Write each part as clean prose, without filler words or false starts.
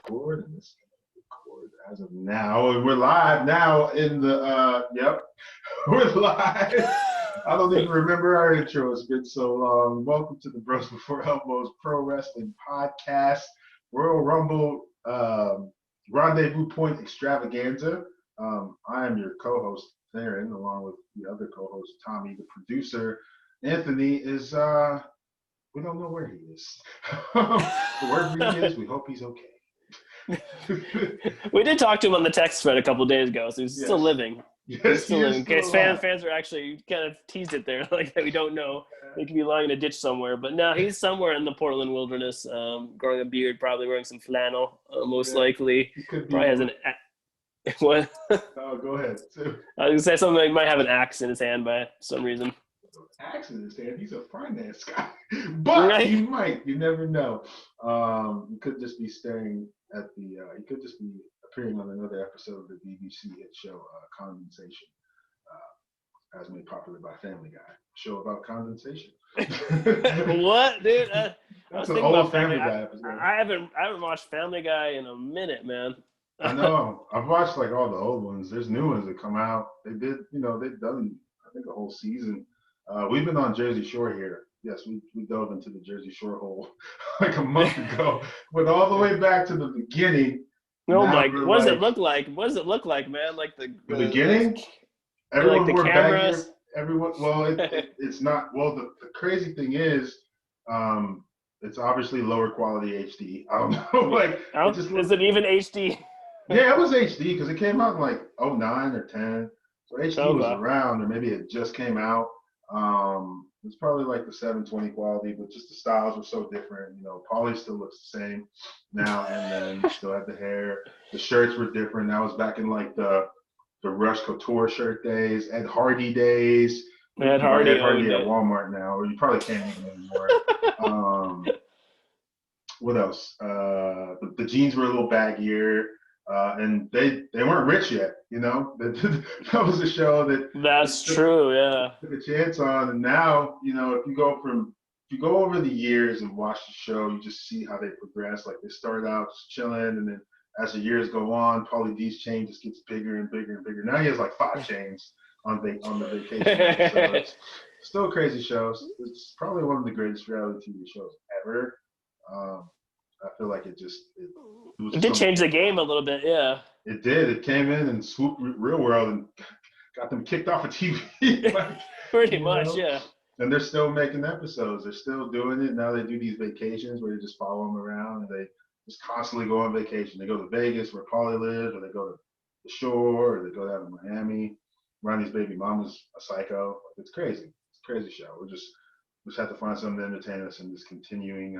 record, and this is going to record as of now. And we're live now in the, we're live. I don't even remember our intro. It's been so long. Welcome to the Bros Before Elbows Pro Wrestling Podcast, Royal Rumble Rendezvous Point Extravaganza. I am your co-host, Theron, along with the other co-host, Tommy, the producer. Anthony is, we don't know where he is. Wherever he is, we hope he's okay. We did talk to him on the text thread a couple of days ago, so he's still living. Yes, he's still living. In case alive. fans are actually kind of teased it there, like that we don't know. He could be lying in a ditch somewhere. But no, he's somewhere in the Portland wilderness, growing a beard, probably wearing some flannel, most likely. Probably has an... What? Oh, go ahead. I was going to say something like he might have an axe in his hand by some reason. Axe in his hand? He's a finance guy. But right? He might. You never know. He could just be staring at the, he could just be appearing on another episode of the BBC hit show, Condensation, as made popular by Family Guy. Show about condensation. What, dude? That's an old Family Guy episode. I haven't watched Family Guy in a minute, man. I know. I've watched like all the old ones. There's new ones that come out. They did, they've done, I think, a whole season. We've been on Jersey Shore here. Yes, we dove into the Jersey Shore hole like a month ago. Went all the way back to the beginning. Oh my! What does it look like? What does it look like, man? Like the beginning. Everyone like the wore cameras. Back everyone. Well, it's not. Well, the crazy thing is, it's obviously lower quality HD. I don't know. Is it even HD? Yeah, it was HD because it came out in like 09 or 10. So HD was around, or maybe it just came out. It's probably like the 720 quality, but just the styles were so different. Paulie still looks the same now, and then still had the hair. The shirts were different. That was back in like the Rush Couture shirt days, Ed Hardy days. Ed Hardy at Walmart now, or you probably can't even anymore. What else? The jeans were a little baggier. And they weren't rich yet, That was a show that true, yeah. Took a chance on, and now, if you go over the years and watch the show, you just see how they progress. Like they started out just chilling, and then as the years go on, Paulie D's chain just gets bigger and bigger and bigger. Now he has like 5 chains on the vacation. So it's still a crazy show. It's probably one of the greatest reality TV shows ever. I feel like it did change the game a little bit, yeah. It did. It came in and swooped Real World and got them kicked off of TV. Pretty much, yeah. And they're still making episodes. They're still doing it. Now they do these vacations where you just follow them around, and they just constantly go on vacation. They go to Vegas where Paulie lives, or they go to the shore, or they go down to Miami. Ronnie's baby mama's a psycho. It's crazy. It's a crazy show. We just have to find something to entertain us in this continuing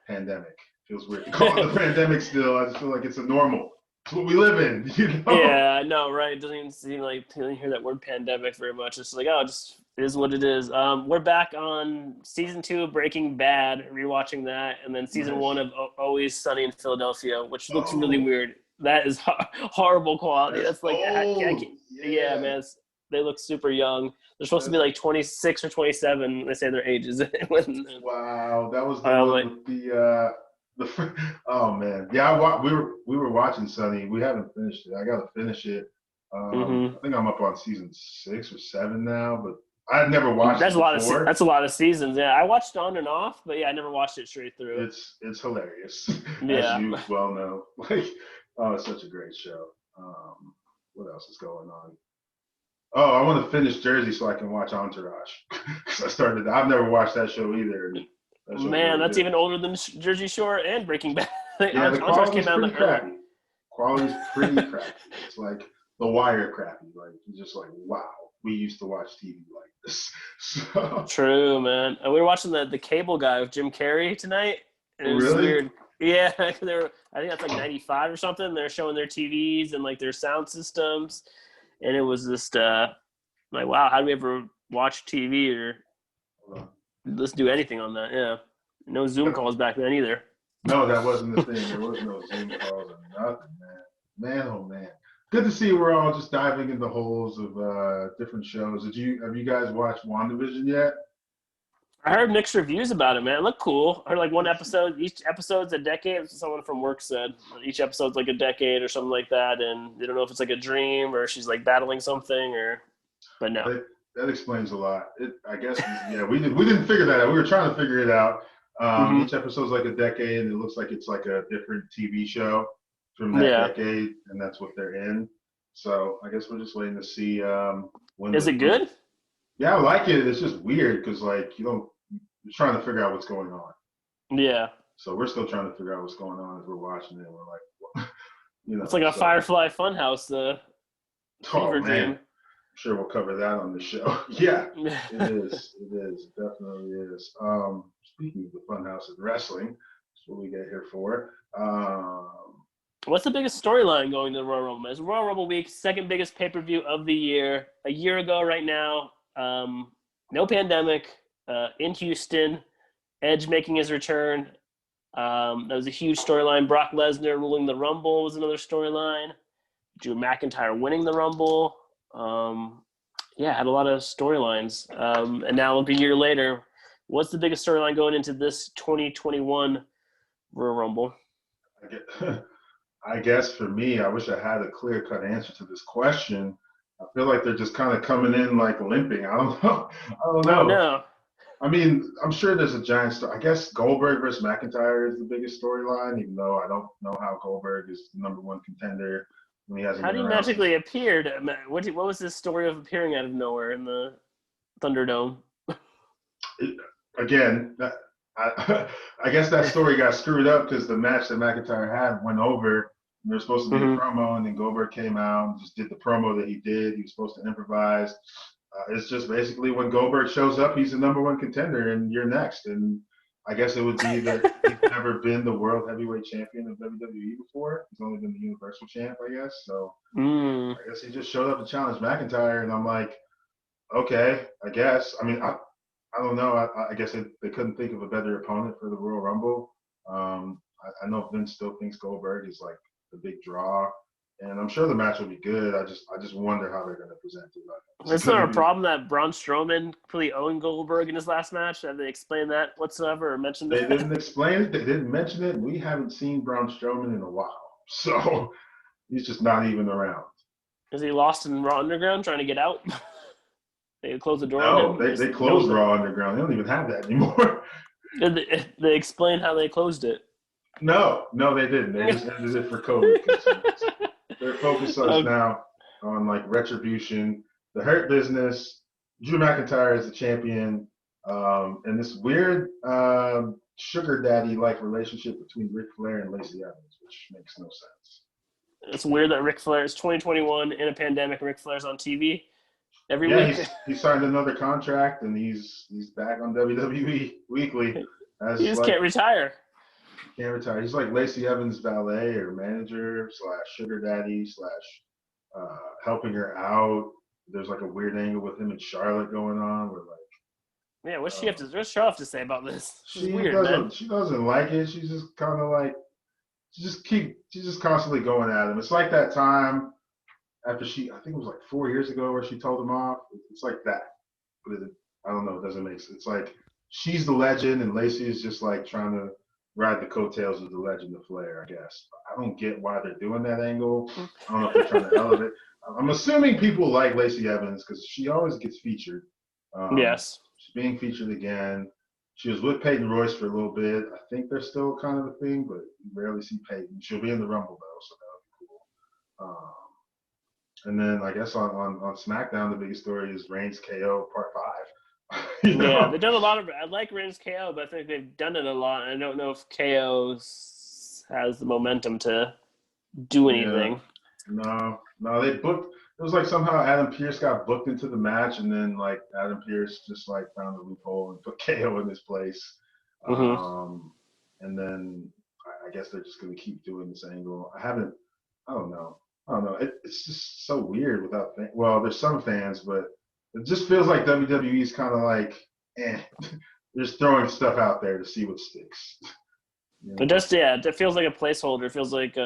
pandemic. Feels weird to call it a pandemic still. I just feel like it's a normal. It's what we live in, Yeah, I know, right? It doesn't even seem like you don't hear that word pandemic very much. It's like, it just is what it is. We're back on season 2 of Breaking Bad, rewatching that, and then season 1 of Always Sunny in Philadelphia, which looks really weird. That is horrible quality. That's like, yeah, man. They look super young. They're supposed to be like 26 or 27. They say their ages. Wow, that was the one with the. Oh man, yeah. We were watching Sunny. We haven't finished it. I gotta finish it. I think I'm up on season 6 or 7 now, but I've never watched it before. That's a lot of seasons. Yeah, I watched on and off, but yeah, I never watched it straight through. It's hilarious. Yeah, as you well know. It's such a great show. What else is going on? Oh, I want to finish Jersey so I can watch Entourage. Because I've never watched that show either. Man, that's even older than Jersey Shore and Breaking Bad. Yeah, the quality's pretty crappy. Quality's pretty crappy. It's like The Wire crappy. Like, you're just like, wow, we used to watch TV like this. So. True, man. And we were watching the Cable Guy with Jim Carrey tonight. And it was really? Weird. Yeah, I think that's like 95 or something. They're showing their TVs and like their sound systems. And it was just like, wow, how do we ever watch TV or let's do anything on that? Yeah. No Zoom calls back then either. No, that wasn't the thing. There was no Zoom calls or nothing, man. Man, oh man. Good to see we're all just diving in the holes of different shows. Have you guys watched WandaVision yet? I heard mixed reviews about it, man. It looked cool. I heard like one episode, each episode's a decade. That's what someone from work said. Each episode's like a decade or something like that, and they don't know if it's like a dream or she's like battling something or. But no. That explains a lot. I guess, yeah, we didn't figure that out. We were trying to figure it out. Mm-hmm. Each episode's like a decade, and it looks like it's like a different TV show from that Yeah. decade, and that's what they're in. So I guess we're just waiting to see when Is it good? Yeah, I like it. It's just weird because like you're trying to figure out what's going on. Yeah. So we're still trying to figure out what's going on as we're watching it. We're like, what? It's like a So, Firefly Funhouse, the oh fever man, dream. I'm sure we'll cover that on the show. Yeah, it is. It is. It definitely is. Speaking of the funhouse and wrestling, that's what we get here for. What's the biggest storyline going to the Royal Rumble? It's Royal Rumble week, second biggest pay-per-view of the year. A year ago right now, no pandemic, in Houston, Edge making his return. That was a huge storyline. Brock Lesnar ruling the Rumble was another storyline. Drew McIntyre winning the Rumble. Had a lot of storylines. And now a year later, what's the biggest storyline going into this 2021 Royal Rumble? I guess for me, I wish I had a clear-cut answer to this question. I feel like they're just kind of coming in like limping. I don't know. I don't know. Oh, no. I mean, I'm sure there's a giant story. I guess Goldberg versus McIntyre is the biggest storyline, even though I don't know how Goldberg is the number one contender when he hasn't How been did he around magically appear? What was his story of appearing out of nowhere in the Thunderdome? Again, I guess that story got screwed up because the match that McIntyre had went over. And there was supposed to be a promo, and then Goldberg came out and just did the promo that he did. He was supposed to improvise. It's just basically when Goldberg shows up, he's the number one contender, and you're next. And I guess it would be that he's never been the world heavyweight champion of WWE before. He's only been the Universal champ, I guess. So I guess he just showed up to challenge McIntyre, and I'm like, okay, I guess. I mean, I don't know. I guess they couldn't think of a better opponent for the Royal Rumble. I know Vince still thinks Goldberg is like the big draw, and I'm sure the match will be good. I just wonder how they're going to present it. Is there a problem that Braun Strowman completely owned Goldberg in his last match? Have they explained that whatsoever or mentioned They that? didn't explain it. They didn't mention it. We haven't seen Braun Strowman in a while, so he's just not even around. Is he lost in Raw Underground trying to get out? They closed the door No, on him? they closed Raw Underground. They don't even have that anymore. Did they explain how they closed it? No, they didn't. They just ended it for COVID concerns. Their focus is now on like retribution, the Hurt Business. Drew McIntyre is the champion, and this weird sugar daddy-like relationship between Ric Flair and Lacey Evans, which makes no sense. It's weird that Ric Flair is 2021 in a pandemic. Ric Flair's on TV every week. He signed another contract, and he's back on WWE weekly. He just can't retire. Can't retire. He's like Lacey Evans' valet or manager / sugar daddy / helping her out. There's like a weird angle with him and Charlotte going on. Where like, what's Charlotte have to say about this? She doesn't like it. She's just kind of like, she's just constantly going at him. It's like that time after I think it was like 4 years ago where she told him off. It's like that. But I don't know. It doesn't make sense. It's like she's the legend and Lacey is just like trying to ride the coattails of the legend of Flair, I guess. I don't get why they're doing that angle. I don't know if they're trying to elevate. I'm assuming people like Lacey Evans because she always gets featured. Yes. She's being featured again. She was with Peyton Royce for a little bit. I think they're still kind of a thing, but you rarely see Peyton. She'll be in the Rumble, though, so that would be cool. And then I guess on SmackDown, the biggest story is Reigns KO Part 5. Yeah, they've done a lot of. I like Reigns KO, but I think they've done it a lot. I don't know if KO has the momentum to do anything. Yeah. No, they booked. It was like somehow Adam Pearce got booked into the match, and then like Adam Pearce just like found a loophole and put KO in his place. And then I guess they're just going to keep doing this angle. I don't know. It's just so weird without. Well, there's some fans, but it just feels like WWE's kind of like, they're just throwing stuff out there to see what sticks. You know? It feels like a placeholder. It feels like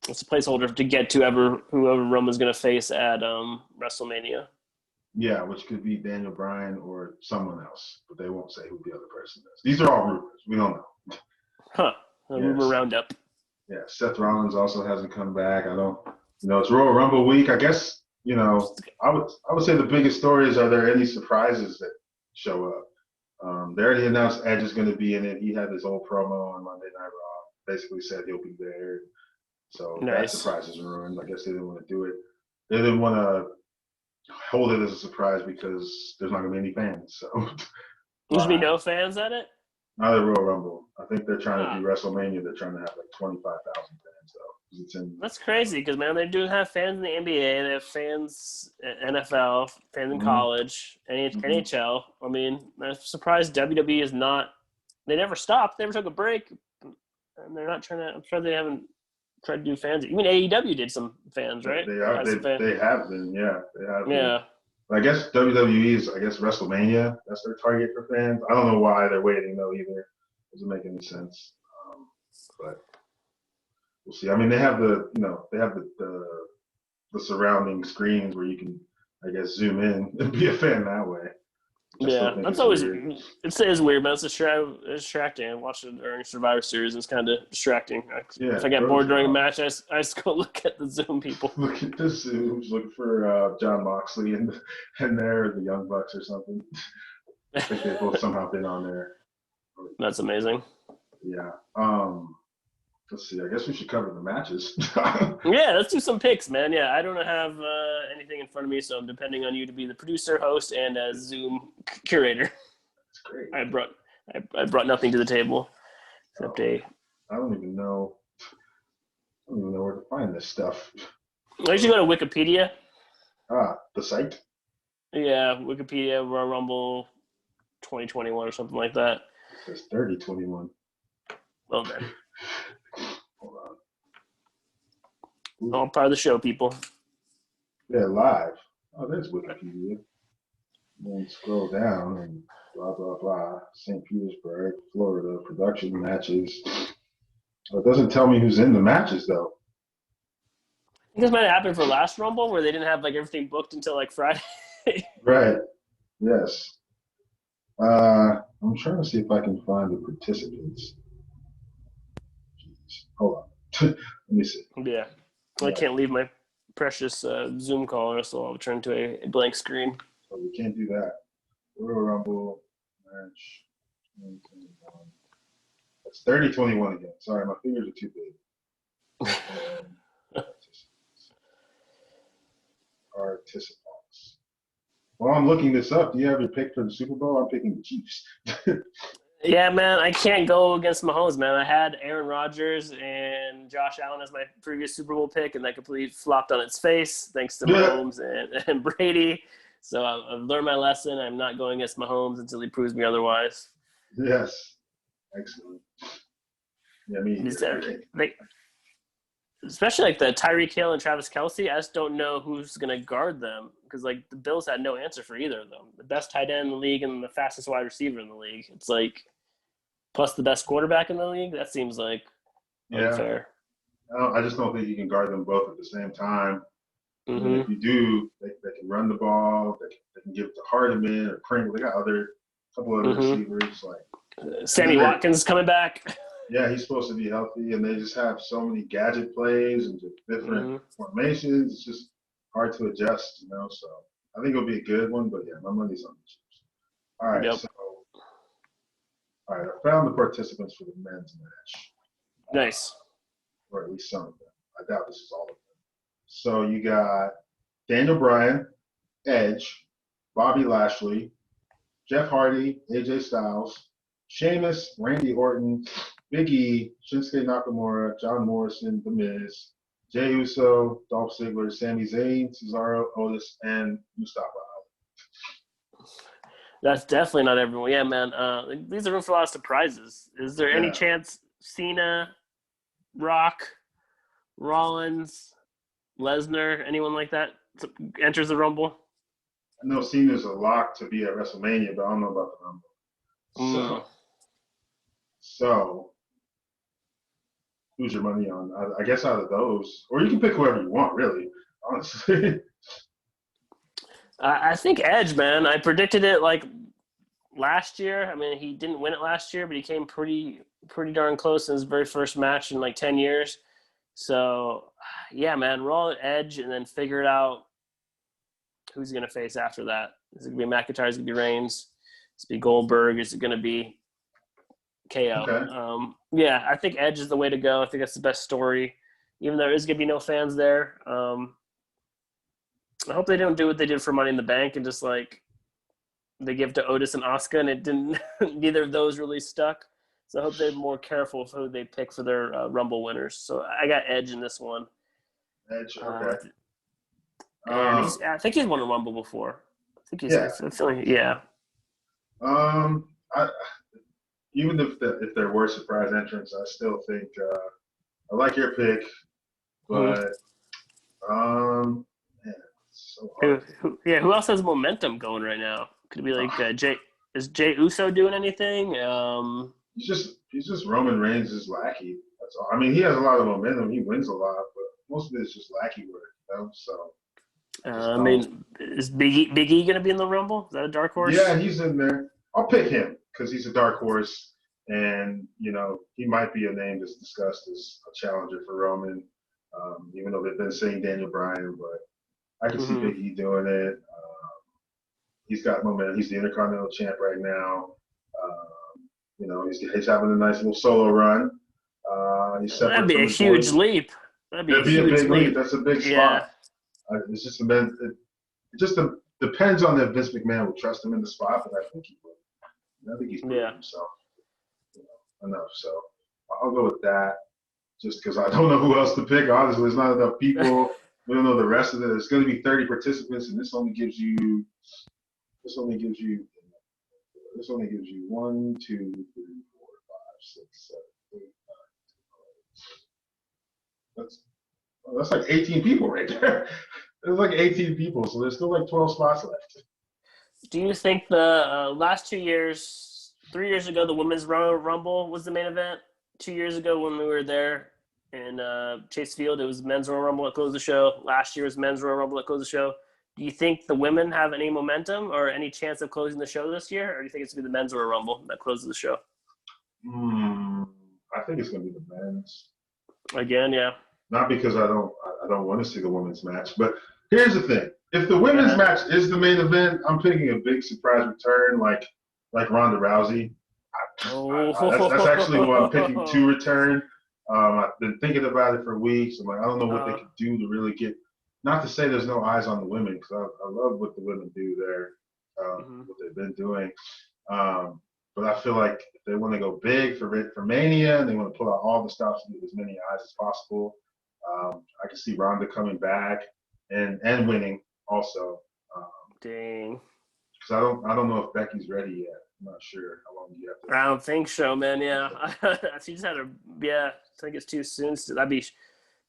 it's a placeholder to get to whoever Roman's going to face at WrestleMania. Yeah, which could be Daniel Bryan or someone else, but they won't say who the other person is. These are all rumors. We don't know. Huh. A rumor Yes. roundup. Yeah, Seth Rollins also hasn't come back. I don't, it's Royal Rumble week. I guess, I would say the biggest stories are there any surprises that show up? They already announced Edge is going to be in it. He had his old promo on Monday Night Raw. Basically said he'll be there. So that Nice. surprise is ruined. I guess they didn't want to do it. They didn't want to hold it as a surprise because there's not going to be any fans. So There's be no fans at it? not a Royal Rumble. I think they're trying to Huh. do WrestleMania. They're trying to have like 25,000 fans though. It's in, That's crazy because, man, they do have fans in the NBA. They have fans in NFL, fans in Mhm. college, NHL. I mean, I'm surprised WWE is not. They never stopped. They never took a break. And they're not trying to. I'm sure they haven't tried to do fans. Even AEW did some fans, right? They are. They have been. Yeah, they have been. Yeah. I guess WWE is, WrestleMania. That's their target for fans. I don't know why they're waiting though either. Doesn't make any sense. But we'll see. I mean, they have the surrounding screens where you can, I guess, zoom in and be a fan that way. Which I still Yeah, think that's is always weird. it's weird, but it's distracting. I watched it during Survivor Series. It's kind of distracting. Yeah, If I get throws bored you during a off. match, I just go look at the Zoom people. Look at the zooms. Look for John Moxley and there, the Young Bucks or something. I think they've both somehow been on there. That's amazing. Yeah. Let's see. I guess we should cover the matches. Yeah, let's do some picks, man. Yeah, I don't have anything in front of me, so I'm depending on you to be the producer, host, and Zoom curator. That's great. I brought nothing to the table except I don't even know. I don't even know where to find this stuff. I usually go to Wikipedia. The site. Yeah, Wikipedia, Royal Rumble 2021 or something like that. It says 3021. Well then, Hold on. all part of the show, people. Yeah, live. Oh, there's Wikipedia. And then scroll down and blah blah blah. St. Petersburg, Florida, production matches. Oh, it doesn't tell me who's in the matches though. I think this might have happened for last Rumble where they didn't have like everything booked until like Friday. Right. Yes. I'm trying to see if I can find the participants. Jeez. Hold on. Let me see. Yeah, I Right. can't leave my precious Zoom call, or so I'll turn to a blank screen. So we can't do that. Royal Rumble match 2021. It's 3021 again. Sorry, my fingers are too big. Participants. While I'm looking this up, do you have your pick for the Super Bowl? I'm picking the Chiefs. Yeah, man, I can't go against Mahomes, man. I had Aaron Rodgers and Josh Allen as my previous Super Bowl pick, and that completely flopped on its face thanks to Mahomes and Brady. So I've learned my lesson. I'm not going against Mahomes until he proves me otherwise. Yes. Excellent. Yeah, me Especially like the Tyreek Hill and Travis Kelce, I just don't know who's going to guard them because like the Bills had no answer for either of them. The best tight end in the league and the fastest wide receiver in the league. It's like plus the best quarterback in the league. That seems like unfair. I just don't think you can guard them both at the same time. Mm-hmm. And if you do, they can run the ball. They can give it to Hardiman or Pringle. They got couple other receivers like Sammy Watkins coming back. Yeah, he's supposed to be healthy, and they just have so many gadget plays and just different formations. It's just hard to adjust, So I think it'll be a good one, but yeah, my money's on the Chiefs. All right, Yep. All right, I found the participants for the men's match. Nice. Or at least some of them. I doubt this is all of them. So you got Daniel Bryan, Edge, Bobby Lashley, Jeff Hardy, AJ Styles, Sheamus, Randy Orton, Big E, Shinsuke Nakamura, John Morrison, The Miz, Jey Uso, Dolph Ziggler, Sami Zayn, Cesaro, Otis, and Mustafa Ali. That's definitely not everyone. Yeah, man. These are room for a lot of surprises. Is there any chance Cena, Rock, Rollins, Lesnar, anyone like that enters the Rumble? I know Cena's a lock to be at WrestleMania, but I don't know about the Rumble. So who's your money on? I guess out of those, or you can pick whoever you want, really, honestly. I think Edge, man. I predicted it like last year. I mean, he didn't win it last year, but he came pretty darn close in his very first match in like 10 years. So, yeah, man, roll at Edge and then figure it out who's going to face after that. Is it going to be McIntyre? Is it going to be Reigns? Is it going to be Goldberg? Is it going to be KO? Okay. Yeah, I think Edge is the way to go. I think that's the best story. Even though there is going to be no fans there. I hope they don't do what they did for Money in the Bank and just like they give to Otis and Asuka, and it didn't. Neither of those really stuck. So I hope they're more careful of who they pick for their Rumble winners. So I got Edge in this one. Edge. Okay. And I think he's won a Rumble before. I think he's. Yeah. I'm feeling. Yeah. I even if there were surprise entrants, I still think I like your pick, but man, it's so hard. Who else has momentum going right now? Could it be like Jay? Is Jay Uso doing anything? He's just Roman Reigns' lackey. That's all. I mean, he has a lot of momentum. He wins a lot, but most of it is just lackey work. So. I mean, is Big E going to be in the Rumble? Is that a dark horse? Yeah, he's in there. I'll pick him because he's a dark horse, and he might be a name that's discussed as a challenger for Roman. Even though they've been saying Daniel Bryan, but I can see Big E doing it. He's got momentum. He's the Intercontinental Champ right now. He's having a nice little solo run. That'd be a huge leap. That'd be a big leap. That's a big spot. Yeah. It's just it just depends on if Vince McMahon will trust him in the spot, but I think he would. I think he's proven himself enough. So I'll go with that, just because I don't know who else to pick. Honestly, there's not enough people. We don't know the rest of it. It's going to be 30 participants, and this only gives you 1, 2, 3, 4, 5, 6, 7, 8, 9, 10. That's like 18 people right there. There's like 18 people, so there's still like 12 spots left. Do you think the last 2 years, 3 years ago, the Women's Royal Rumble was the main event? 2 years ago when we were there in Chase Field, it was Men's Royal Rumble that closed the show. Last year was Men's Royal Rumble that closed the show. Do you think the women have any momentum or any chance of closing the show this year, or do you think it's going to be the Men's Royal Rumble that closes the show? I think it's going to be the men's. Again, yeah. Not because I don't want to see the women's match, but here's the thing: if the women's match is the main event, I'm picking a big surprise return like Ronda Rousey. That's actually what I'm picking to return. I've been thinking about it for weeks. I'm like, I don't know what they could do to really get. Not to say there's no eyes on the women, because I love what the women do there, what they've been doing. But I feel like if they want to go big for Mania and they want to pull out all the stops and get as many eyes as possible, I can see Ronda coming back and winning also. Dang. Because I don't know if Becky's ready yet. I'm not sure how long you have to. I don't think so, man. Yeah, she just had a. Yeah, I think it's too soon. That'd be.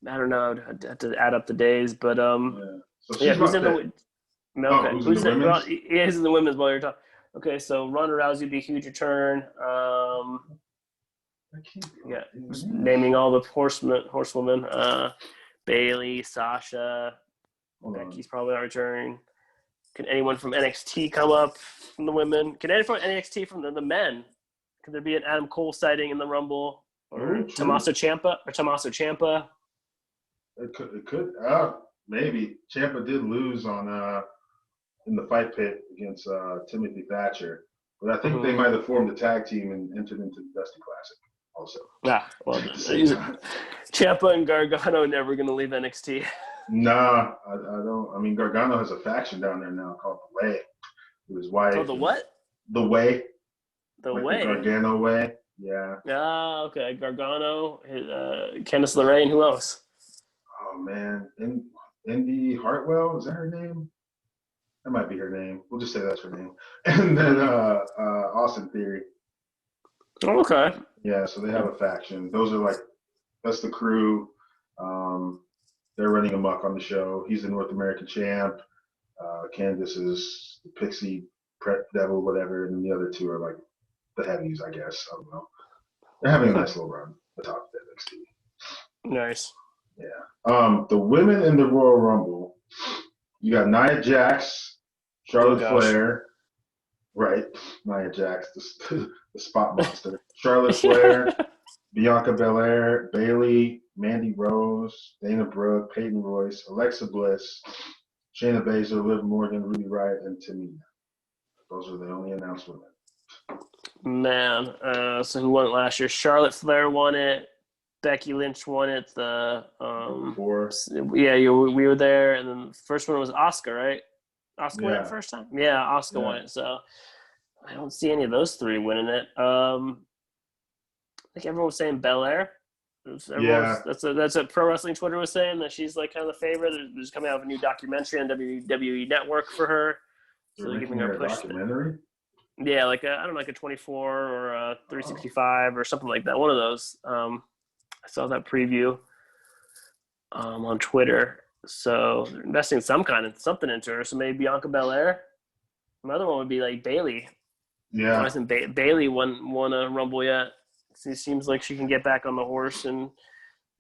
I don't know. I'd have to add up the days, but So who's in the? Okay, who's in the women's? Yeah, who's in the women's while you're talking. Okay, so Ronda Rousey would be a huge return. Just naming all the horsewomen. Bailey, Sasha, Becky's probably not returning. Can anyone from NXT come up from the women? Can anyone from NXT from the men? Could there be an Adam Cole sighting in the Rumble? Or Tommaso Ciampa? It could. Maybe. Ciampa did lose in the fight pit against Timothy Thatcher. But I think they might have formed a tag team and entered into the Dusty Classic also. Yeah, well, Ciampa and Gargano never going to leave NXT. Nah, I don't. I mean, Gargano has a faction down there now called The Way. It was Wyatt. Oh, the what? The Way. The Way. The Gargano Way. Yeah. Okay. Gargano, Candice LeRae, and who else? Oh man, Indy Hartwell, is that her name? That might be her name. We'll just say that's her name. And then Austin Theory. Okay. Yeah, so they have a faction. That's the crew. They're running amok on the show. He's the North American champ. Candice is the Pixie Prep Devil, whatever, and then the other two are like the heavies, I guess. I don't know. They're having a nice little run atop the NXT. Nice. Yeah. The women in the Royal Rumble, you got Nia Jax, Oh Charlotte gosh. Flair, right? Nia Jax, the spot monster. Charlotte Flair, Bianca Belair, Bailey, Mandy Rose, Dana Brooke, Peyton Royce, Alexa Bliss, Shayna Baszler, Liv Morgan, Ruby Riott, and Tamina. Those are the only announced women. Man, so who won it last year? Charlotte Flair won it. Becky Lynch won it. Before, Yeah, we were there, and then the first one was Oscar, right? Oscar won it yeah, first time. Yeah, Oscar yeah, won it. So I don't see any of those three winning it. I think everyone was saying Belair. yeah. That's what pro wrestling Twitter was saying, that she's like kind of the favorite. There's coming out with a new documentary on WWE Network for her, They're so they're giving making her her a a push. documentary. Yeah, like I don't know, like a 24 or a Oh, 365 or something like that. One of those. I saw that preview on Twitter. So they're investing something into her. So maybe Bianca Belair. Another one would be like Bailey. Why yeah. hasn't Bailey won a Rumble yet? It seems like she can get back on the horse, and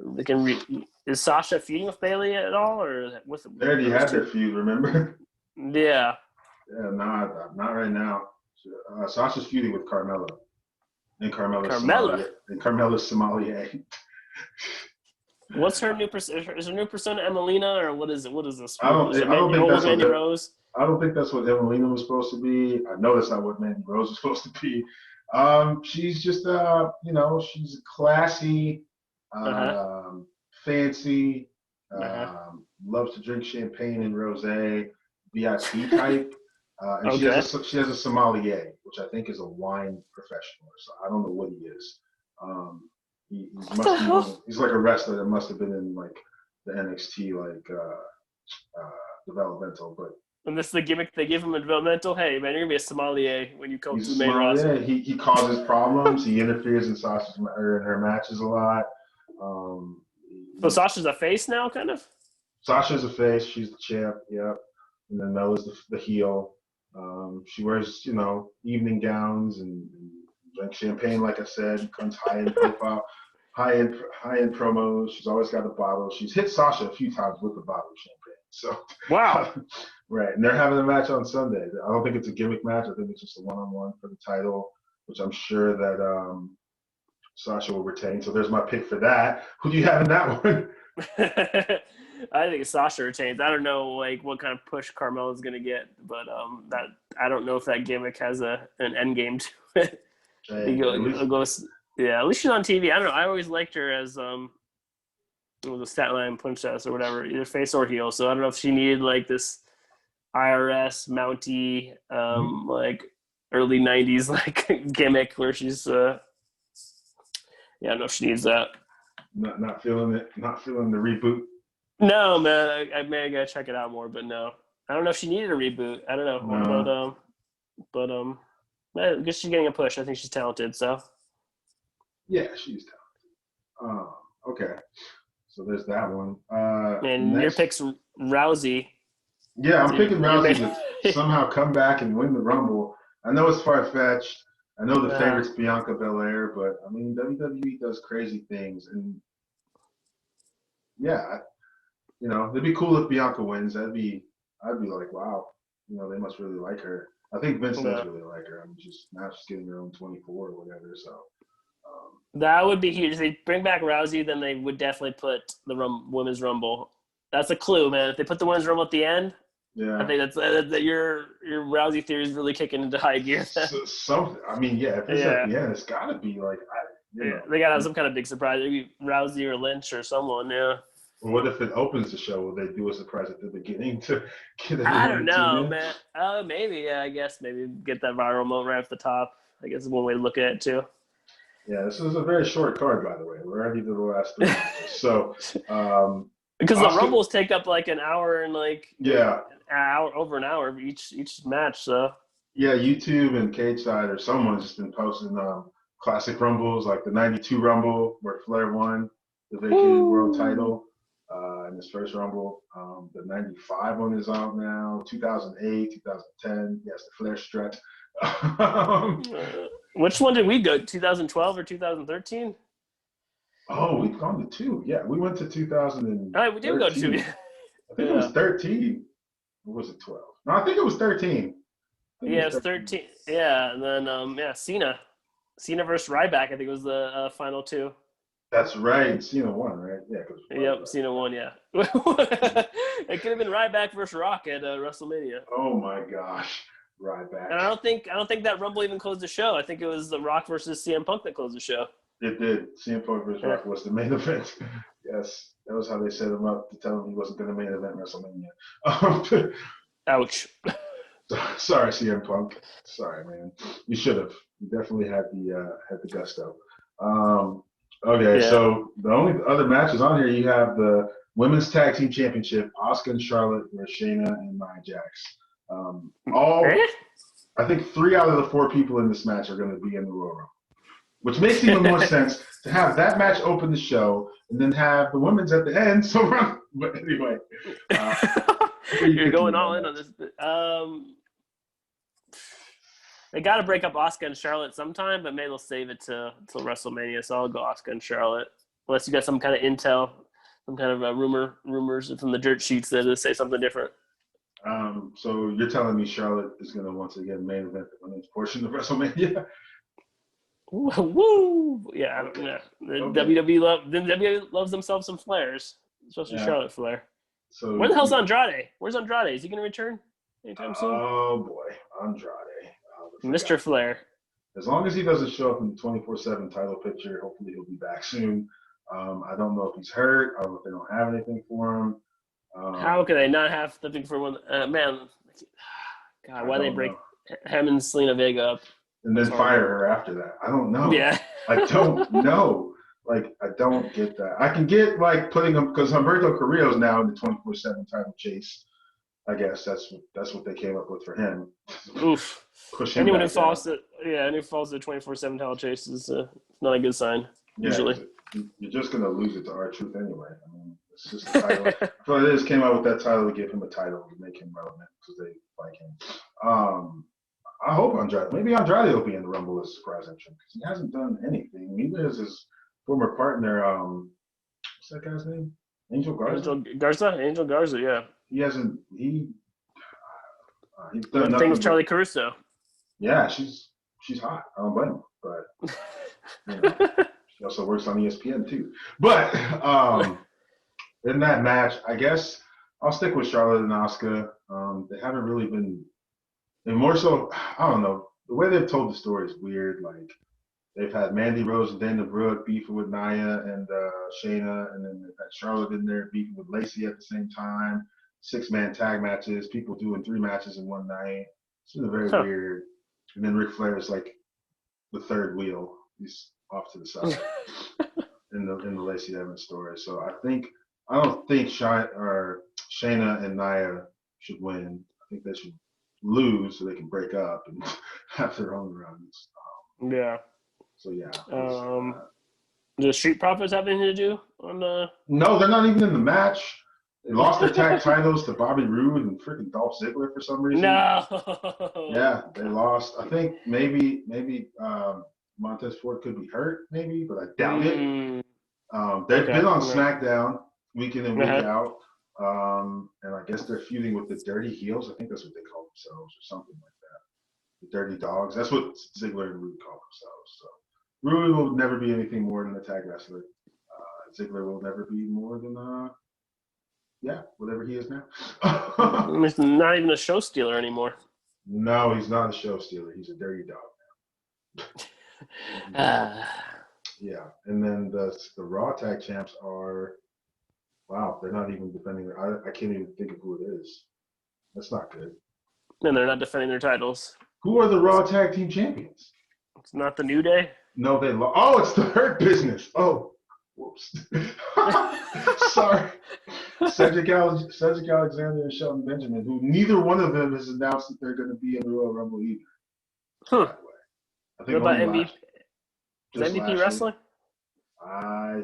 they can. Is Sasha feuding with Bailey at all, or with They already those had their two? feud, remember? Yeah. Yeah, not right now. Sasha's feuding with Carmella, and Carmella's Carmella. Somalia, and Carmella's Somalia. What's her new persona? Is her new persona Emelina, or what is it? What is this? Is it I don't think old that's what Mandy Rose? I don't think that's what Emelina was supposed to be. I know that's not what Mandy Rose was supposed to be. She's just she's classy, Uh huh. fancy, Uh huh. loves to drink champagne and rosé, VIP type. And Okay. she has a sommelier, which I think is a wine professional. So I don't know what he is. He What the must be hell? he's like a wrestler that must have been in like the NXT developmental, but And this is the gimmick they give him in developmental. Hey, man, you're gonna be a sommelier when you come he's to a the main roster. sommelier. He causes problems. He interferes in Sasha's in her matches a lot. Um, So he's Sasha's a face now, kind of. Sasha's a face. She's the champ. Yep. And then Mella's the heel. She wears evening gowns and drinks champagne. Like I said, comes high end profile, high end promos. She's always got a bottle. She's hit Sasha a few times with the bottle of champagne. Wow. So right, and they're having a match on Sunday. I don't think it's a gimmick match. I think it's just a one-on-one for the title, which I'm sure that Sasha will retain. So there's my pick for that. Who do you have in that one? I think Sasha retains. I don't know like what kind of push Carmella's gonna get, but that I don't know if that gimmick has an end game to it. Hey, at It least goes, yeah, at least she's on TV. I don't know. I always liked her as the stat line princess or whatever, either face or heel. So I don't know if she needed like this IRS Mountie like early '90s like gimmick where she's yeah, I don't know if she needs that. not feeling it, not feeling the reboot. No, man, I may gotta check it out more, but no, I don't know if she needed a reboot. I don't know, No, but I guess she's getting a push. I think she's talented, so. yeah, she's talented. Okay, so there's that one. And your Next, pick's Rousey. yeah, I'm picking You Rousey made. to somehow come back and win the Rumble. I know it's far fetched. I know the uh, favorite's Bianca Belair, but I mean WWE does crazy things, and yeah, it'd be cool if Bianca wins. I'd be like, wow, they must really like her. I think Vince does yeah. really like her. I mean, just now she's getting her own 24 or whatever. So, That would be huge. If they bring back Rousey, then they would definitely put the women's rumble. That's a clue, man. If they put the women's rumble at the end, I yeah. think that your Rousey theory is really kicking into high gear. Something. I mean, yeah. If it's at Yeah. the end, it's got to be like, Yeah, they gotta have some kind of big surprise. Maybe Rousey or Lynch or someone. Yeah, Or what if it opens the show? Will they do a surprise at the beginning to get I everyone don't to tune know, in? man. Maybe. Yeah, I guess maybe get that viral moment right off the top. I guess is one way to look at it too. Yeah, this is a very short card, by the way. We're already to the last three matches. So, um, Because the Oscar, rumbles take up like an hour and like yeah, over an hour each match. So yeah. YouTube and Cage Side or someone's just been posting classic rumbles, like the '92 Rumble where Flair won the vacated world woo. title in his first Rumble. The '95 one is out now. 2008, 2010. Yes, the Flair strut. Which one did we go? 2012 or 2013? Oh, we've gone to two. Yeah, we went to All right, we did go to. 2013. I think it was Yeah. 13. Or was it 12? No, I think it was 13. I think it Yeah, was it's 13. 13. Yeah, and then Cena versus Ryback. I think it was the final two. That's right. Cena won, right? Yeah, because Yep, Cena won. Yeah, it could have been Ryback versus Rock at WrestleMania. oh my gosh, Ryback. And I don't think that Rumble even closed the show. I think it was the Rock versus CM Punk that closed the show. It did. CM Punk vs. Yeah. Rock was the main event. Yes, that was how they set him up to tell him he wasn't going to main event WrestleMania. Ouch. Sorry, CM Punk. Sorry, man. You should have. You definitely had the gusto. Okay, Yeah. so the only other matches on here, you have the Women's Tag Team Championship, Asuka and Charlotte versus Shayna and Nia Jax. I think 3 out of the 4 people in this match are going to be in the Royal Rumble, which makes even more sense to have that match open the show and then have the women's at the end. So, but anyway, you're going all in on this. They got to break up Asuka and Charlotte sometime, but maybe they'll save it till WrestleMania. So I'll go Asuka and Charlotte, unless you got some kind of intel, some kind of rumors from the dirt sheets that say something different. So you're telling me Charlotte is going to once again main event the women's portion of WrestleMania? Woo! Yeah, Okay. yeah. Okay. WWE loves themselves some Flaires, especially Charlotte Flair. So Where the hell's Andrade? Where's Andrade? Is he going to return anytime soon? Oh boy, Andrade, Mr. Flair. As long as he doesn't show up in the 24/7 title picture, hopefully he'll be back soon. I don't know if he's hurt. I don't know if they don't have anything for him. How could they not have something for one? Man, God, why they break him and Selena Vega up? And then fire her after that. I don't know. Yeah. I don't know. Like, I don't get that. I can get, like, putting him, because Humberto Carrillo's now in the 24/7 title chase. I guess that's what they came up with for him. Oof. Push him anyone who back falls down. anyone who falls to the 24/7 title chase is not a good sign. Usually. You're just gonna lose it to R-Truth anyway. I mean, it's just a title. I feel like they just came out with that title to give him a title to make him relevant because they like him. I hope maybe Andrade will be in the Rumble as a surprise entrant because he hasn't done anything. Neither has his former partner. What's that guy's name? Angel Garza. Angel Garza. Yeah. He hasn't. He's done nothing. Thing with Charlie Caruso. Yeah, she's hot. I don't blame him, but you know, she also works on ESPN too. But in that match, I guess I'll stick with Charlotte and Asuka. They haven't really been, and more so, I don't know. The way they've told the story is weird. Like they've had Mandy Rose and Dana Brooke beefing with Nia and Shayna, and then they've had Charlotte in there beefing with Lacey at the same time. 6-man tag matches, people doing 3 matches in one night. It's been very weird. And then Ric Flair is like the third wheel. He's off to the side in the Lacey Evans story. So I don't think Shayna and Nia should win. I think they should lose so they can break up and have their own runs. Yeah. So yeah. Do the Street Profits have anything to do on? No, they're not even in the match. They lost their tag titles to Bobby Roode and freaking Dolph Ziggler for some reason. No. Yeah, they lost. I think maybe Montez Ford could be hurt, maybe, but I doubt it. They've been on SmackDown week in and week out, and I guess they're feuding with the Dirty Heels. I think that's what they call themselves, or something like that. The Dirty Dogs. That's what Ziggler and Roode call themselves. So Roode will never be anything more than a tag wrestler. Ziggler will never be more than whatever he is now. He's not even a show stealer anymore. No, he's not a show stealer. He's a dirty dog now. Yeah, and then the Raw Tag Champs are, wow, they're not even defending. I can't even think of who it is. That's not good. And they're not defending their titles. Who are the Raw Tag Team Champions? It's not the New Day. No, they lost. Oh, it's the Hurt Business. Oh, whoops. Sorry. Cedric Alexander and Shelton Benjamin, who neither one of them has announced that they're going to be in the Royal Rumble either. Huh. I think what about MVP? Is MVP wrestling?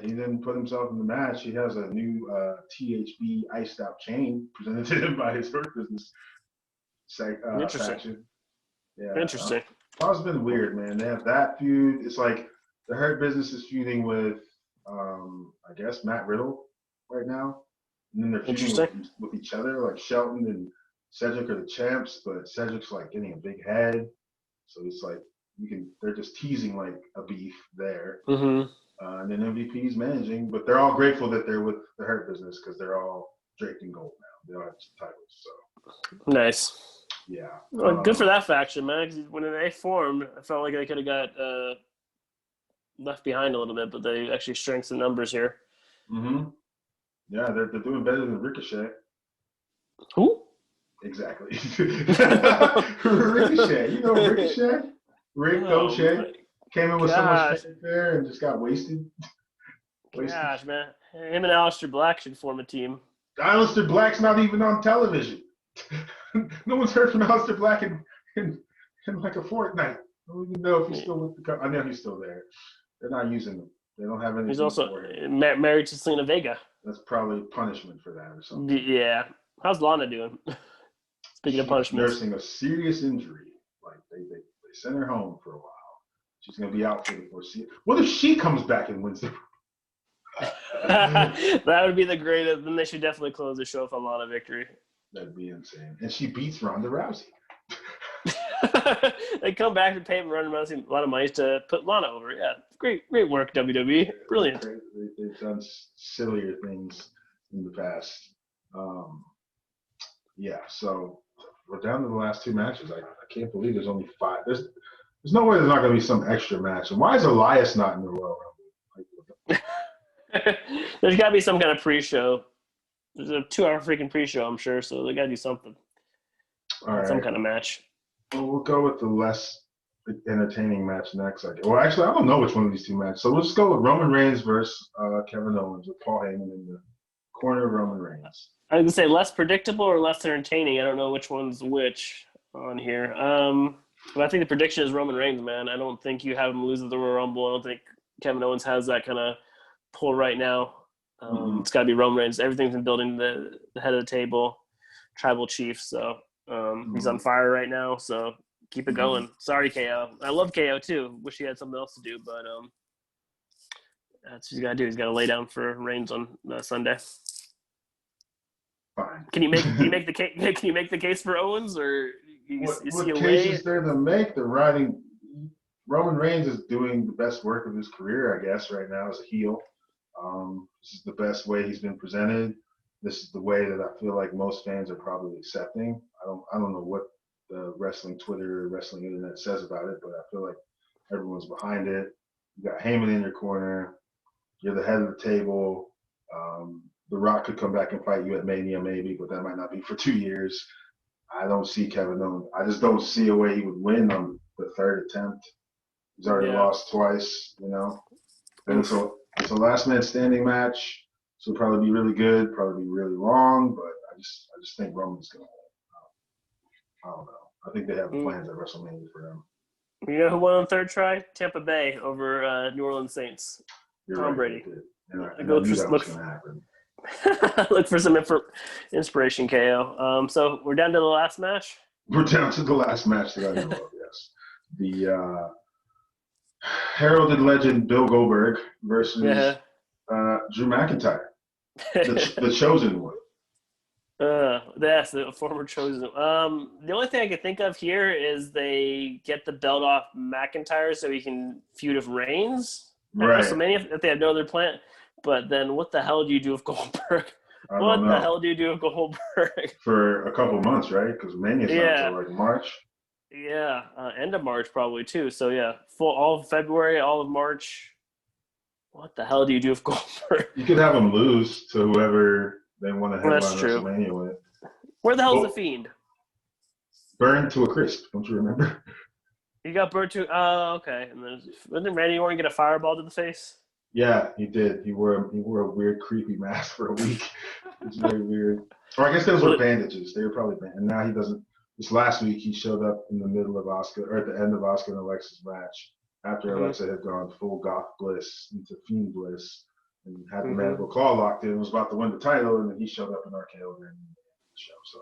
He didn't put himself in the match. He has a new THB iced out chain presented to him by his Hurt Business faction. Yeah. Interesting. Raw's been weird, man. They have that feud. It's like the Hurt Business is feuding with, I guess, Matt Riddle right now. And then they're feuding with each other, like Shelton and Cedric are the champs, but Cedric's like getting a big head, so it's like they're just teasing like a beef there. Mm-hmm. And then MVP's managing, but they're all grateful that they're with the Hurt Business because they're all draped in gold now. They all have titles, so Nice. yeah. Well, good for that faction, man. 'Cause when they formed, I felt like they could have got left behind a little bit, but they actually strengthened numbers here. Mm-hmm. Yeah, they're doing better than Ricochet. Who? Exactly. Ricochet. You know Ricochet? Rick O'Shea came in with so much fanfare and just got wasted. Gosh, man. Him and Aleister Black should form a team. Aleister Black's not even on television. No one's heard from Aleister Black in like a fortnight. I don't even know if he's still with the company. I know he's still there. They're not using him. They don't have anything. He's also married to Selena Vega. That's probably punishment for that or something. Yeah. How's Lana doing? Speaking of punishments. Nursing a serious injury. Like they sent her home for a while. She's gonna be out for the foreseeable. What if she comes back and wins the? That would be the greatest. Then they should definitely close the show with a Lana victory. That'd be insane. And she beats Ronda Rousey. They come back and pay Ronda Rousey a lot of money to put Lana over. Yeah, great work, WWE. Brilliant. They've done sillier things in the past. Yeah, so we're down to the last two matches. I can't believe there's only 5. There's no way there's not going to be some extra match. And why is Elias not in the Royal Rumble? There's got to be some kind of pre-show. There's a 2-hour freaking pre-show, I'm sure. So they got to do something. All right. Some kind of match. Well, we'll go with the less entertaining match next. Well, actually, I don't know which one of these two matches. So we'll just go with Roman Reigns versus Kevin Owens with Paul Heyman in the corner of Roman Reigns. I was going to say less predictable or less entertaining. I don't know which one's which on here. But I think the prediction is Roman Reigns, man. I don't think you have him lose at the Royal Rumble. I don't think Kevin Owens has that kind of pull right now. It's got to be Roman Reigns. Everything's been building the head of the table, tribal chief. So he's on fire right now. So keep it going. Sorry, KO. I love KO too. Wish he had something else to do, but that's what he's got to do. He's got to lay down for Reigns on Sunday. Fine. Can you make the case? Can you make the case for Owens, or what case is there to make? The writing. Roman Reigns is doing the best work of his career, I guess, right now as a heel. This is the best way he's been presented. This is the way that I feel like most fans are probably accepting. I don't know what the wrestling Twitter, wrestling internet says about it, but I feel like everyone's behind it. You got Heyman in your corner. You're the head of the table. The Rock could come back and fight you at Mania maybe, but that might not be for 2 years. I don't see Kevin Owens. I just don't see a way he would win on the third attempt. He's already lost twice, you know. And so it's a last man standing match. So it'll probably be really good, probably be really long, but I just think Roman's gonna win. I don't know. I think they have plans at WrestleMania for them. You know who won on the third try? Tampa Bay over New Orleans Saints. Tom Brady. Look for some inspiration, KO. So we're down to the last match? We're down to the last match that I know of, yes. The heralded legend Bill Goldberg versus Drew McIntyre, the chosen one. That's the former chosen. The only thing I can think of here is they get the belt off McIntyre so he can feud with Reigns at WrestleMania if they have no other plan. But then what the hell do you do with Goldberg? What the hell do you do with Goldberg? For a couple months, right? Because Mania's not until like March. Yeah, end of March probably too. So yeah, all of February, all of March. What the hell do you do with Goldberg? You could have him lose to whoever they want to headline WrestleMania with. Where the hell's the Fiend? Burned to a crisp. Don't you remember? He got burned to. Oh, okay. And then didn't Randy Orton get a fireball to the face? Yeah, he did. He wore a weird, creepy mask for a week. It's very weird. Or I guess those were bandages. They were probably bandaged. And now he doesn't. This last week, he showed up in the middle of Asuka, or at the end of Asuka and Alexa's match, after Alexa had gone full goth bliss into fiend bliss, and had the medical claw locked in, was about to win the title, and then he showed up in RKO during the show. So,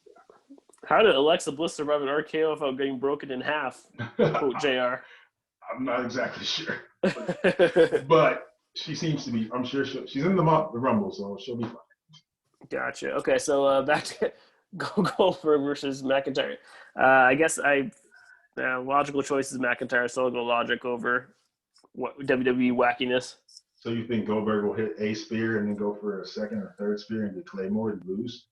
yeah. How did Alexa Bliss survive an RKO without getting broken in half? Quote JR. I'm not exactly sure, but she seems to be. I'm sure she's in the Rumble, so she'll be fine. Gotcha. Okay, so back to Goldberg versus McIntyre. I guess logical choice is McIntyre, so I'll go logic over what WWE wackiness. So you think Goldberg will hit a spear and then go for a second or third spear and get Claymore and lose?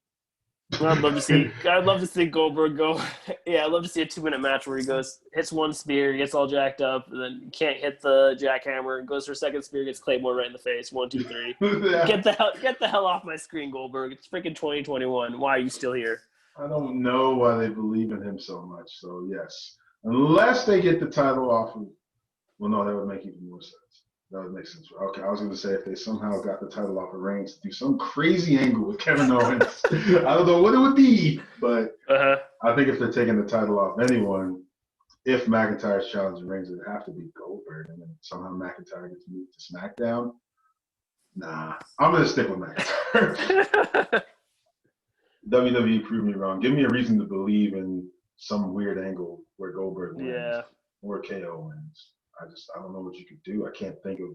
I'd love to see. I'd love to see Goldberg go. Yeah, I'd love to see a 2-minute match where he hits one spear, gets all jacked up, and then can't hit the jackhammer, goes for a second spear, gets Claymore right in the face. 1, 2, 3. Yeah. Get the hell off my screen, Goldberg. It's freaking 2021. Why are you still here? I don't know why they believe in him so much. So yes, unless they get the title off of, well, no, that would make even more sense. That would make sense. Okay, I was going to say if they somehow got the title off of Reigns to do some crazy angle with Kevin Owens, I don't know what it would be, but I think if they're taking the title off anyone, if McIntyre's challenging Reigns, it would have to be Goldberg, and then somehow McIntyre gets moved to SmackDown. Nah, I'm going to stick with McIntyre. WWE proved me wrong. Give me a reason to believe in some weird angle where Goldberg wins or KO wins. I don't know what you could do. I can't think of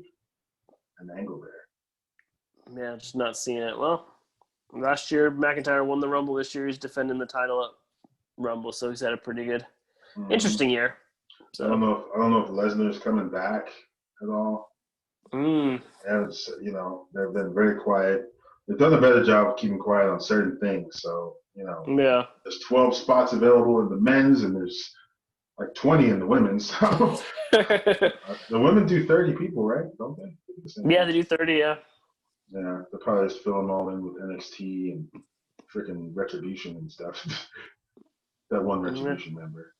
an angle there. Yeah, just not seeing it. Well, last year McIntyre won the Rumble. This year he's defending the title at Rumble, so he's had a pretty good, interesting year. So I don't know if Lesnar's coming back at all. And it's, they've been very quiet. They've done a better job of keeping quiet on certain things. So there's 12 spots available in the men's, and there's like 20 in the women's. So the women do 30 people, right? Don't they? Yeah, they do 30. Yeah. Yeah, they'll probably just fill them all in with NXT and freaking Retribution and stuff. That one Retribution member.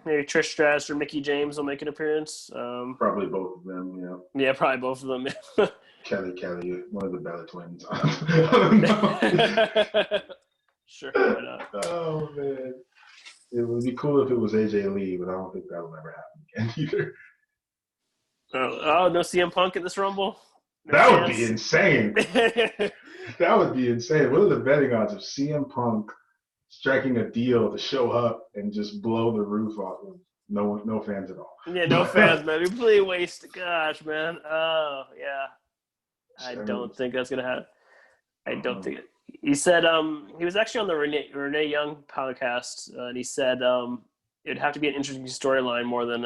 Maybe Trish Stratus or Mickey James will make an appearance. Probably both of them, yeah. Yeah, probably both of them. Kelly, one of the Bella twins. I don't know. Sure, why not? Oh, man. It would be cool if it was AJ Lee, but I don't think that'll ever happen again either. No CM Punk in this Rumble? That would be insane. That would be insane. What are the betting odds of CM Punk striking a deal to show up and just blow the roof off of no fans at all? Yeah, no fans, man. Completely wasted. Gosh, man. Oh, yeah. I don't think that's going to happen. I don't think it. He said he was actually on the Renee Young podcast, and he said it'd have to be an interesting storyline more than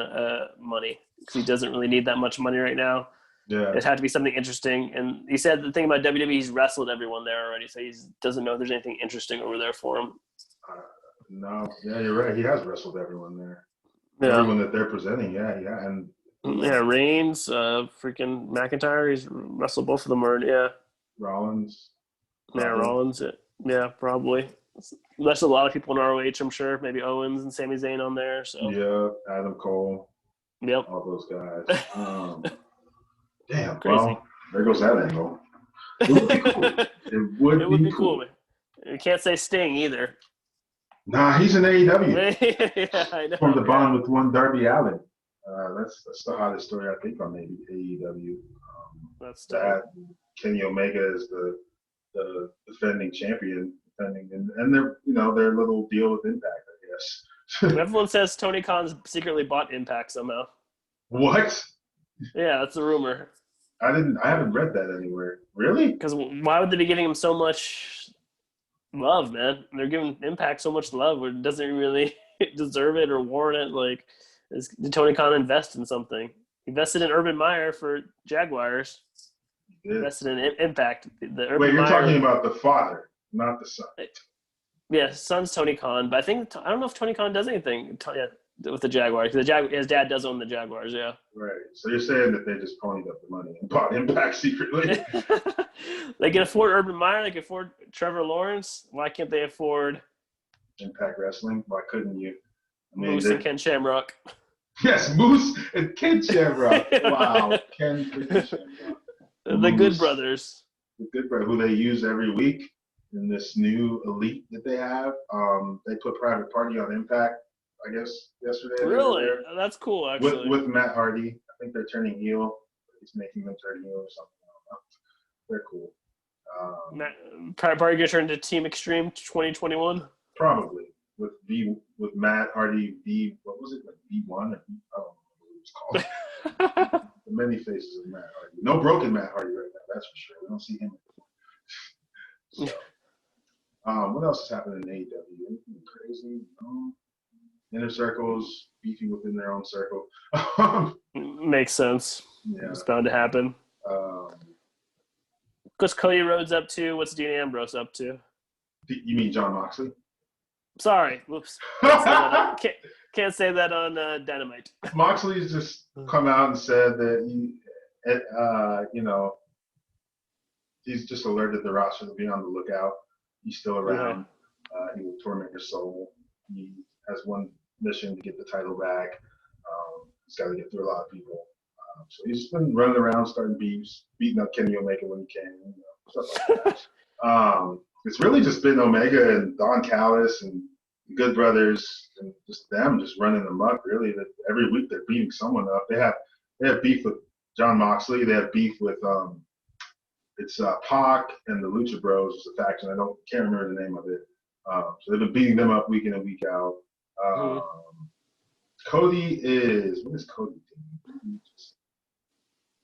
money, because he doesn't really need that much money right now. Yeah, it had to be something interesting. And he said the thing about WWE, he's wrestled everyone there already, so he doesn't know if there's anything interesting over there for him. No, yeah, you're right. He has wrestled everyone there. Yeah. Everyone that they're presenting, yeah, and Reigns, freaking McIntyre, he's wrestled both of them already. Yeah, Rollins. Yeah, Rollins. Yeah, probably. There's a lot of people in ROH, I'm sure. Maybe Owens and Sami Zayn on there. So yeah, Adam Cole. Yep. All those guys. Damn. Crazy. Well, there goes that angle. It would be cool. It would be cool. You can't say Sting either. Nah, he's in AEW. Yeah, I know. From the bond with one Darby Allin. That's the hottest story I think on AEW. That's that. Kenny Omega is the defending champion, and their little deal with Impact, I guess. Everyone says Tony Khan's secretly bought Impact somehow. What? Yeah, that's a rumor. I haven't read that anywhere. Really? Because why would they be giving him so much love, man? They're giving Impact so much love, where it doesn't really deserve it or warrant it. Like, did Tony Khan invest in something? He invested in Urban Meyer for Jaguars. Invested in Impact. Wait, you're talking about the father, not the son. Yeah, son's Tony Khan, but I don't know if Tony Khan does anything with the Jaguars. His dad does own the Jaguars, yeah. Right. So you're saying that they just ponied up the money and bought Impact secretly? They can afford Urban Meyer. They can afford Trevor Lawrence. Why can't they afford Impact Wrestling? Why couldn't you? Moose and Ken Shamrock? Yes, Moose and Ken Shamrock. Wow, Ken freaking Shamrock. The Good Brothers. The Good Brothers, who they use every week in this new elite that they have. They put Private Party on Impact, I guess, yesterday. Really? That's cool, actually. With Matt Hardy. I think they're turning heel. He's making them turn heel or something. I don't know. They're cool. Private Party going to turn into Team Extreme 2021? Probably. With Matt Hardy, what was it? Like V1? I don't know what it was called. The many faces of Matt Hardy. No broken Matt Hardy right now, that's for sure. We don't see him. So, What else has happened in AEW? Anything crazy? Inner circles beefing within their own circle. Makes sense. Yeah. It's bound to happen. Um, What's Cody Rhodes up to? What's Dean Ambrose up to? you mean John Moxley? Sorry, whoops. Can't say that on Dynamite. Moxley's just come out and said that he's just alerted the roster to be on the lookout. He's still around. He will torment your soul. He has one mission to get the title back. He's got to get through a lot of people. So he's been running around, starting beefs, beating up Kenny Omega when he can, stuff like that. It's really just been Omega and Don Callis and the Good Brothers and just them just running amok. Really, that every week they're beating someone up. They have beef with John Moxley. They have beef with it's Pac and the Lucha Bros is a faction. Can't remember the name of it. So they've been beating them up week in and week out. Cody what is Cody doing?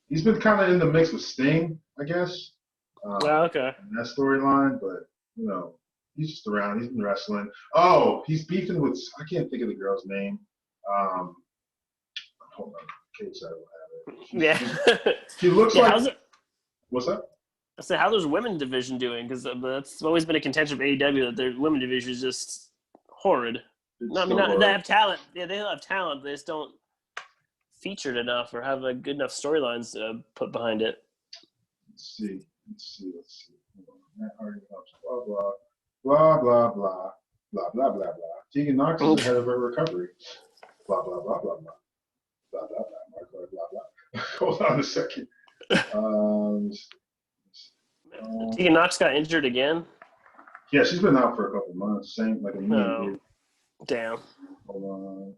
He's been kind of in the mix with Sting, I guess. Okay. In that storyline, but he's just around. He's been wrestling. Oh, he's beefing with. I can't think of the girl's name. Hold on, Kate's I don't have it. She looks like. What's that? I said, how's their women's division doing? Because that's always been a contention of AEW that their women's division is just horrid. They have talent. Yeah, they have talent. They just don't feature it enough or have good enough storylines to put behind it. Let's see. Matt Hardy helps. Blah blah blah blah blah blah blah blah blah. Tegan Knox is ahead of her recovery. Blah blah blah blah blah blah blah blah blah blah blah. Hold on a second. Tegan Knox got injured again. Yeah, she's been out for a couple months. Same like a knee. Damn. Hold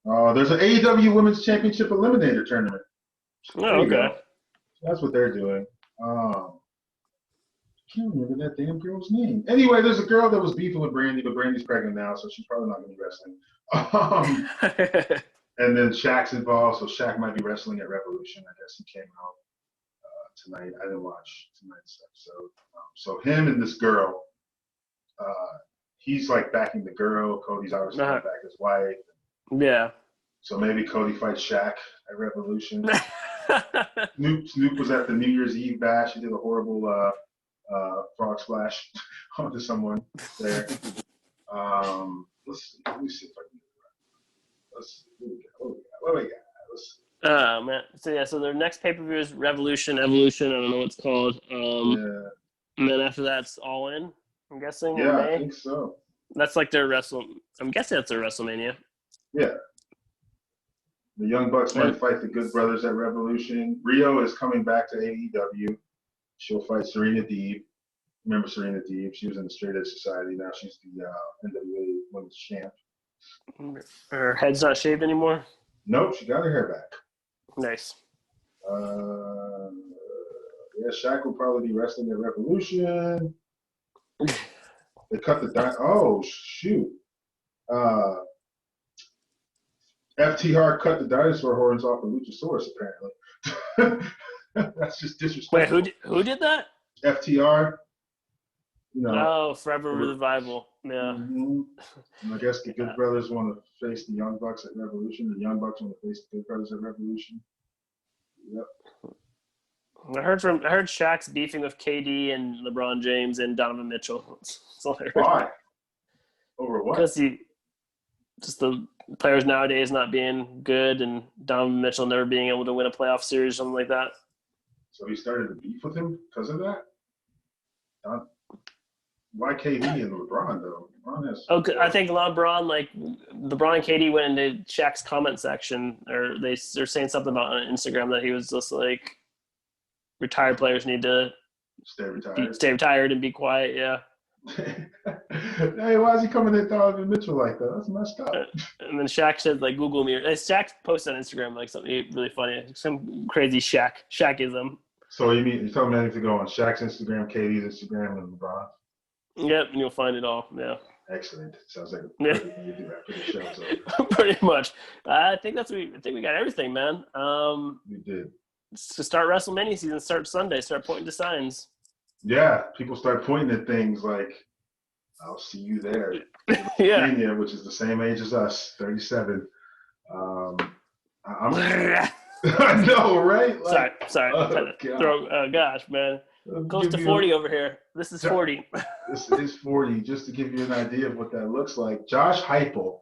on. There's an AEW Women's Championship Eliminator Tournament. Oh, okay. That's what they're doing. I can't remember that damn girl's name. Anyway, there's a girl that was beefing with Brandy, but Brandy's pregnant now, so she's probably not going to be wrestling. And then Shaq's involved, so Shaq might be wrestling at Revolution. I guess he came out tonight. I didn't watch tonight's episode. So him and this girl, he's like backing the girl. Cody's obviously back his wife. Yeah. So maybe Cody fights Shaq at Revolution. Snoop was at the New Year's Eve bash. He did a horrible frog splash onto someone there. Let's see. Let me see if I can do it right. Let's see. What we got? Let's see. Oh, man. So their next pay-per-view is Revolution, Evolution. I don't know what it's called. And then after that, it's All In, I'm guessing. Yeah, I think so. That's like their I'm guessing that's their WrestleMania. Yeah. The Young Bucks might fight the Good Brothers at Revolution. Rio is coming back to AEW. She'll fight Serena Deeb. Remember Serena Deeb? She was in the Straight Edge Society. Now she's the NWA Women's Champ. Her head's not shaved anymore? Nope, she got her hair back. Nice. Shaq will probably be wrestling at Revolution. They cut the oh, shoot. FTR cut the dinosaur horns off of Luchasaurus, apparently. That's just disrespectful. Wait, who did that? FTR. Forever Revival. Yeah. Mm-hmm. And I guess the Good Brothers want to face the Young Bucks at Revolution. The Young Bucks want to face the Good Brothers at Revolution. Yep. I heard Shaq's beefing with KD and LeBron James and Donovan Mitchell. That's all I heard. Why? Over what? Because just the players nowadays not being good and Donovan Mitchell never being able to win a playoff series or something like that. So he started to beef with him because of that? Why KD and LeBron, though? LeBron has... I think LeBron and KD went into Shaq's comment section, or they're saying something about on Instagram that he was just like, retired players need to stay retired and be quiet, yeah. Hey, why is he coming at Donovan Mitchell like that? That's messed up. And then Shaq said, Google me. Shaq posted on Instagram, something really funny. Some crazy Shaqism. So you're telling me I need to go on Shaq's Instagram, KD's Instagram, and LeBron? Yep, and you'll find it all, yeah. Excellent. Sounds like a perfect thing to do after the show. So. Pretty much. I think we got everything, man. We did. To start WrestleMania season, start Sunday, start pointing to signs. Yeah, people start pointing at things like I'll see you there. Yeah. WrestleMania, which is the same age as us, 37. I'm. I know, right? Like, Sorry. oh god. Oh gosh, man. I'll Close give to you 40 over here. This is 40. This is 40, just to give you an idea of what that looks like. Josh Heupel,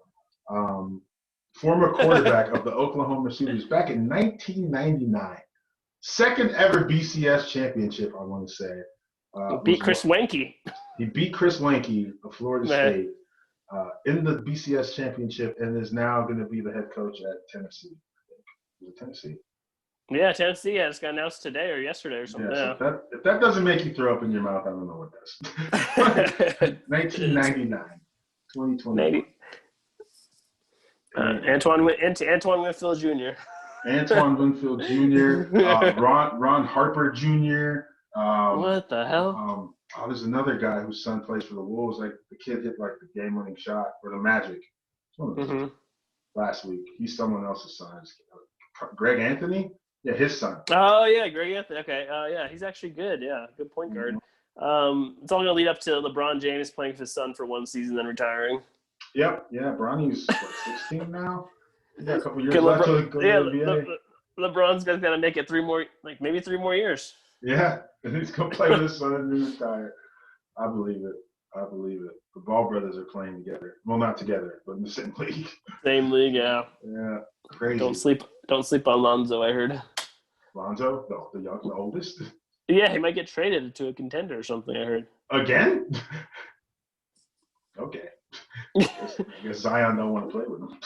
former quarterback of the Oklahoma Sooners back in 1999. Second ever BCS championship, I want to say. Beat Chris Wenke. He beat Chris Wenke of Florida Man. State in the BCS championship and is now going to be the head coach at Tennessee. Is it Tennessee? Yeah, Tennessee. Yeah, it's got announced today or yesterday or something. Yeah, Yeah. so if that doesn't make you throw up in your mouth, I don't know what does. 1999, 2021. Antoine Winfield Jr. Antoine Winfield Jr., Ron Harper Jr. What the hell? There's another guy whose son plays for the Wolves. Like the kid hit like the game-winning shot for the Magic. Last week. He's someone else's son. Greg Anthony? Yeah, his son. Oh yeah, Greg Anthony. Okay. Yeah, he's actually good. Yeah, good point guard. It's all gonna lead up to LeBron James playing for his son for one season, then retiring. Yep. Yeah, Bronny's 16 now. He got a couple years left to go to the NBA. LeBron's got to make it maybe 3 more years. Yeah, and he's gonna play with his son and then retire. I believe it. The Ball brothers are playing together. Well, not together, but in the same league. Same league, yeah. Yeah, crazy. Don't sleep on Lonzo, I heard. Lonzo, the oldest. Yeah, he might get traded to a contender or something, I heard. Again? Okay. I guess Zion don't want to play with him.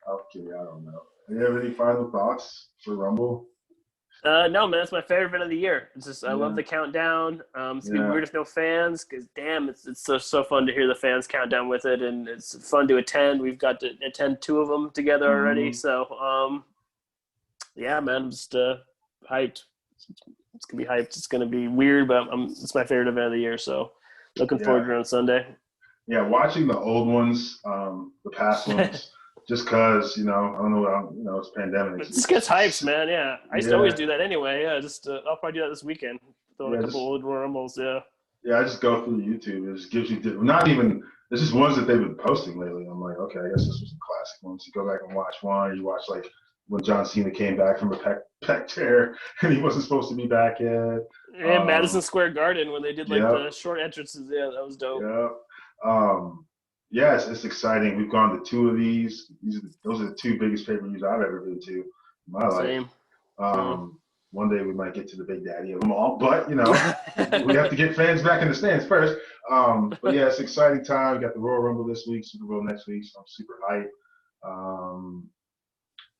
Okay, I don't know. Do you have any final thoughts for Rumble? No, man, it's my favorite event of the year. It's just I love the countdown. It's gonna be weird if no fans, because damn, it's so fun to hear the fans count down with it, and it's fun to attend. We've got to attend 2 of them together already, so yeah, man, I'm just hyped. It's gonna be hyped. It's gonna be weird, but it's my favorite event of the year. So looking forward to it on Sunday. Yeah, watching the old ones, the past ones. Just because, I don't know, it's pandemic. It just gets hyped, man, yeah. I used to always do that anyway, yeah. I'll probably do that this weekend. Throw in a couple old Rumbles, yeah. Yeah, I just go through YouTube. It just gives you, it's just ones that they've been posting lately. I'm like, okay, I guess this was a classic one. So you go back and watch one. You watch, like, when John Cena came back from a pec tear, and he wasn't supposed to be back yet. And Madison Square Garden, when they did, the short entrances, yeah, that was dope. Yeah. Yes, it's exciting. We've gone to 2 of these. Those are the 2 biggest pay-per-views I've ever been to in my life. Same. One day we might get to the big daddy of them all, but we have to get fans back in the stands first. But yeah, it's an exciting time. We got the Royal Rumble this week, Super Bowl next week, so I'm super hyped.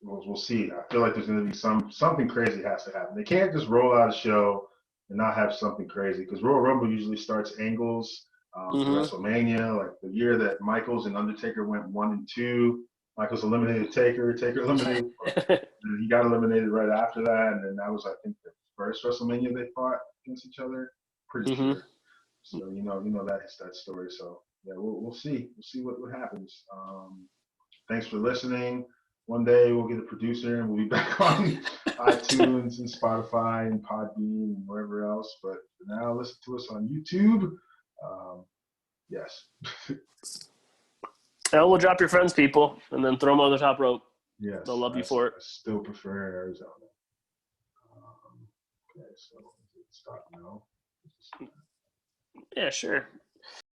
We'll see. I feel like there's going to be something crazy has to happen. They can't just roll out a show and not have something crazy, because Royal Rumble usually starts angles. WrestleMania, like the year that Michaels and Undertaker went 1 and 2, Michaels eliminated Taker eliminated, and he got eliminated right after that, and then that was, I think, the first WrestleMania they fought against each other. Pretty sure. So you know that story. So yeah, we'll see. We'll see what happens. Thanks for listening. One day we'll get a producer and we'll be back on iTunes and Spotify and Podbean and wherever else. But for now, listen to us on YouTube. Yes. We'll drop your friends, people, and then throw them on the top rope. Yes. They'll love you for it. I still prefer Arizona. Okay, so stop now. Yeah, sure.